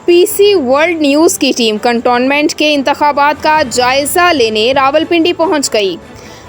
P C world news की team cantonment के इंतखाबात का जायज़ा लेने रावलपिंडी पहुंच गई।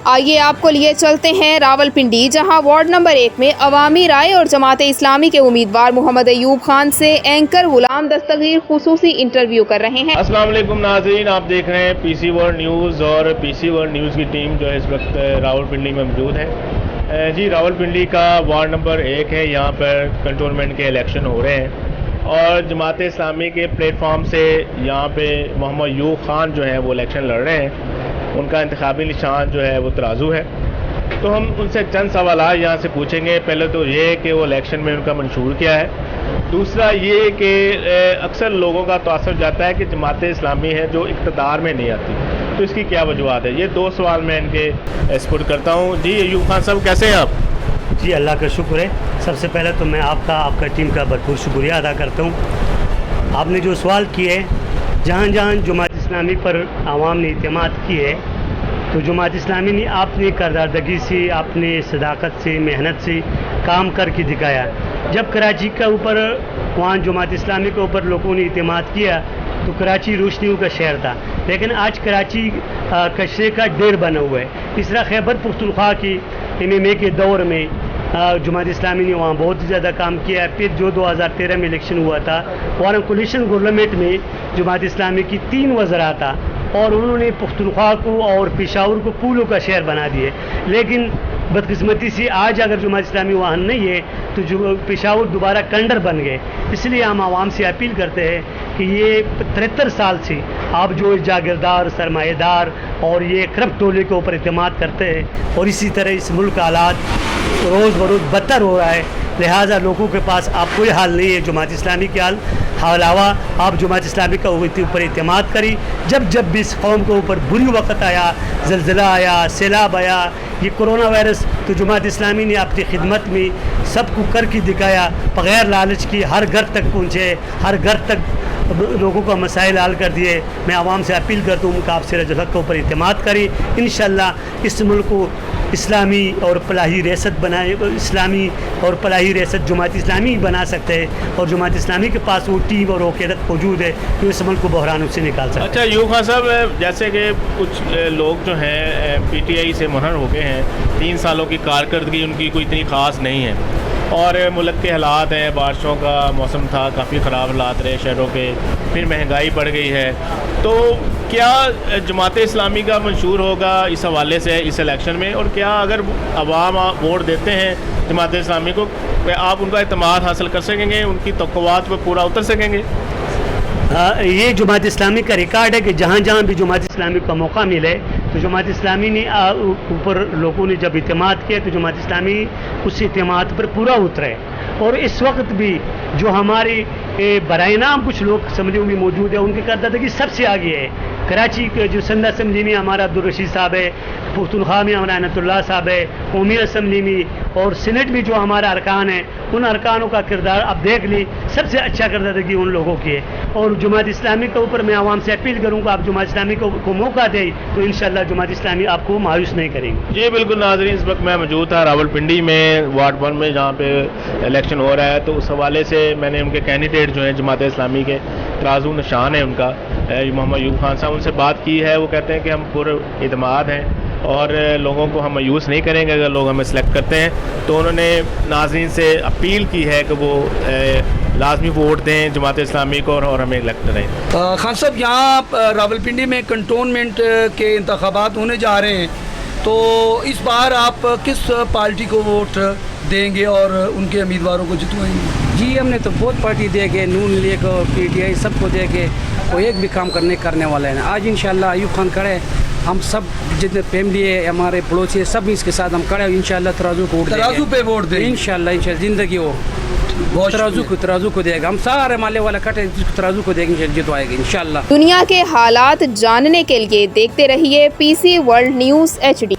आइए आपको लिए चलते हैं रावलपिंडी, जहां वार्ड नंबर 1 में अवामी राय और जमात इस्लामी के उम्मीदवार मोहम्मद अयूब खान से एंकर गुलाम दस्तगीर खुसूसी इंटरव्यू कर रहे हैं। अस्सलाम वालेकुम नाज़रीन, आप देख रहे हैं पीसी वर्ल्ड न्यूज़ और पीसी वर्ल्ड न्यूज़ की टीम जो है इस वक्त रावलपिंडी में मौजूद है। जी, रावलपिंडी का वार्ड नंबर 1 है, यहाँ पर कंटोनमेंट के इलेक्शन हो रहे हैं और जमात इस्लामी के प्लेटफॉर्म से यहाँ पे मोहम्मद अयूब खान जो है वो इलेक्शन लड़ रहे हैं। उनका इंतखाबी निशान जो है वो तराजू है। तो हम उनसे चंद सवाल यहाँ से पूछेंगे। पहले तो ये कि वो इलेक्शन में उनका मंशूर क्या है, दूसरा ये कि अक्सर लोगों का तासुर जाता है कि जमात इस्लामी है जो इक़्तिदार में नहीं आती, तो इसकी क्या वजूहत है। ये दो सवाल मैं इनके स्पुर्द करता हूँ। जी अयूब खान साहब, कैसे हैं आप? जी अल्लाह का शुक्र है। सबसे पहले तो मैं आपका टीम का भरपूर शुक्रिया अदा करता हूँ। आपने जो सवाल किए, जहाँ जहाँ जमात इस्लामी पर आवाम ने इत्मीनान की है, तो जमात इस्लामी ने अपनी करदारदगी से, अपनी सदाकत से, मेहनत से काम करके दिखाया। जब कराची का ऊपर वहाँ जमात इस्लामी के ऊपर लोगों ने इत्मीनान किया तो कराची रोशनियों का शहर था, लेकिन आज कराची कचरे का ढेर बना हुआ है। इस तरह खैबर पख्तूनख्वा की MMA के दौर में जमात इस्लामी ने वहाँ बहुत ज़्यादा काम किया है। फिर जो 2013 में इलेक्शन हुआ था, वहाँ कोलिशन गवर्नमेंट में जमात इस्लामी की 3 वज़रा था और उन्होंने पख्तूनख्वा को और पेशावर को पुलों का शहर बना दिए। लेकिन बदकिस्मती से आज अगर जमात इस्लामी वहाँ नहीं है तो जो पेशावर दोबारा कंडर बन गए। इसलिए हम आवाम से अपील करते हैं कि ये 73 साल से आप जो जागीरदार, सरमाएदार और ये करप्ट टोले के ऊपर इत्मीनान करते हैं और इसी तरह इस मुल्क का हालात रोज़ बरोज़ बदतर हो रहा है, लिहाजा लोगों के पास आप कोई हाल नहीं है जमात इस्लामी के अलावा आप जमात इस्लामी का ऊपर इत्मीनान करी। जब भी इस कौम के ऊपर बुरी वक्त आया, ज़लज़ला आया, सैलाब आया, ये कोरोना वायरस, तो जमात इस्लामी ने अपनी खिदमत में सबको करके दिखाया, बग़ैर लालच की हर घर तक पहुँचे, हर घर तक लोगों का मसाइल हल कर दिए। मैं आवाम से अपील करता हूँ कि आप सिराज-उल-हक़ के ऊपर इत्मीनान करें। इंशाअल्लाह इस मुल्क को इस्लामी और फलाही रियासत बनाए, इस्लामी और फलाही रियासत जमात इस्लामी ही बना सकते हैं और जमात इस्लामी के पास वो टीम और वो क़यादत मौजूद है जो इस मुल्क को बहरानों से निकाल सकते हैं। अच्छा अयूब खान साहब, जैसे कि कुछ लोग जो हैं PTI से मुनहर हो गए हैं, 3 सालों की कारकर्दगी उनकी कोई इतनी ख़ास नहीं है और मुल्क के हालात हैं, बारिशों का मौसम था, काफ़ी ख़राब हालात रहे शहरों के, फिर महंगाई बढ़ गई है, तो क्या जमात इस्लामी का मंशूर होगा इस हवाले से इस इलेक्शन में? और क्या अगर अवाम वोट देते हैं जमात इस्लामी को, आप उनका इत्मीनान हासिल कर सकेंगे, उनकी तवक्कुआत पर पूरा उतर सकेंगे? ये जमात इस्लामी का रिकॉर्ड है कि जहाँ जहाँ भी जमात इस्लामी का मौका मिले तो जमात इस्लामी ने ऊपर लोगों ने जब इत्मीनान किया तो जमात इस्लामी उस इत्मीनान पर पूरा उतरे। और इस वक्त भी जो हमारे बराए नाम कुछ लोग असम्बली में मौजूद है, उनकी करदादगी सबसे आगे है। कराची के जो संद असम्बली में हमारा अब्दुल रशीद साहब है, पख्तूनख्वा में हमारा अनतुल्लाह साहब है, कौमी असम्बली में और सीनेट में जो हमारा अरकान है, उन अरकानों का किरदार अब देख ली, सबसे अच्छा करदादगी उन लोगों की है। और जमात इस्लामी के ऊपर मैं आवाम से अपील करूँगा, आप जमात इस्लामी को मौका दें तो इंशाअल्लाह जमात इस्लामी आपको मायूस नहीं करेंगे। जी बिल्कुल नाज़रीन, इस वक्त मैं मौजूद था रावलपिंडी में वार्ड 1 में, जहाँ पे इलेक्शन हो रहा है। तो उस हवाले से मैंने उनके कैंडिडेट जो हैं जमात इस्लामी के, तराजू निशान है उनका, मोहम्मद अयूब खान साहब, उनसे बात की है। वो कहते हैं कि हम पूरे इत्मीनान हैं और लोगों को हम मायूस नहीं करेंगे अगर लोग हमें सेलेक्ट करते हैं। तो उन्होंने नाज़रीन से अपील की है कि वो लाजमी वोट दें जमात इस्लामी को और हमें इलेक्ट करें। खान साहब, यहाँ रावलपिंडी में कंटोनमेंट के इंतखाबात होने जा रहे हैं, तो इस बार आप किस पार्टी को वोट देंगे और उनके उम्मीदवारों को जितवाएंगे? जी हमने तो बहुत पार्टी दे के, नून लीग और PTI सबको दे के कोई एक भी काम करने वाले हैं। आज इंशाल्लाह अयूब खान खड़े, हम सब जितने फैमिली है, हमारे पड़ोसी है, सब इसके साथ हम खड़े, इंशाल्लाह तराजू को पे वोट देंगे। इंशाल्लाह जिंदगी वो तराजू को देगा। हम सारे माले वाला कटे तराजू को देंगे, जितवाएंगे इंशाल्लाह। दुनिया के हालात जानने के लिए देखते रहिए PC वर्ल्ड न्यूज़ HD।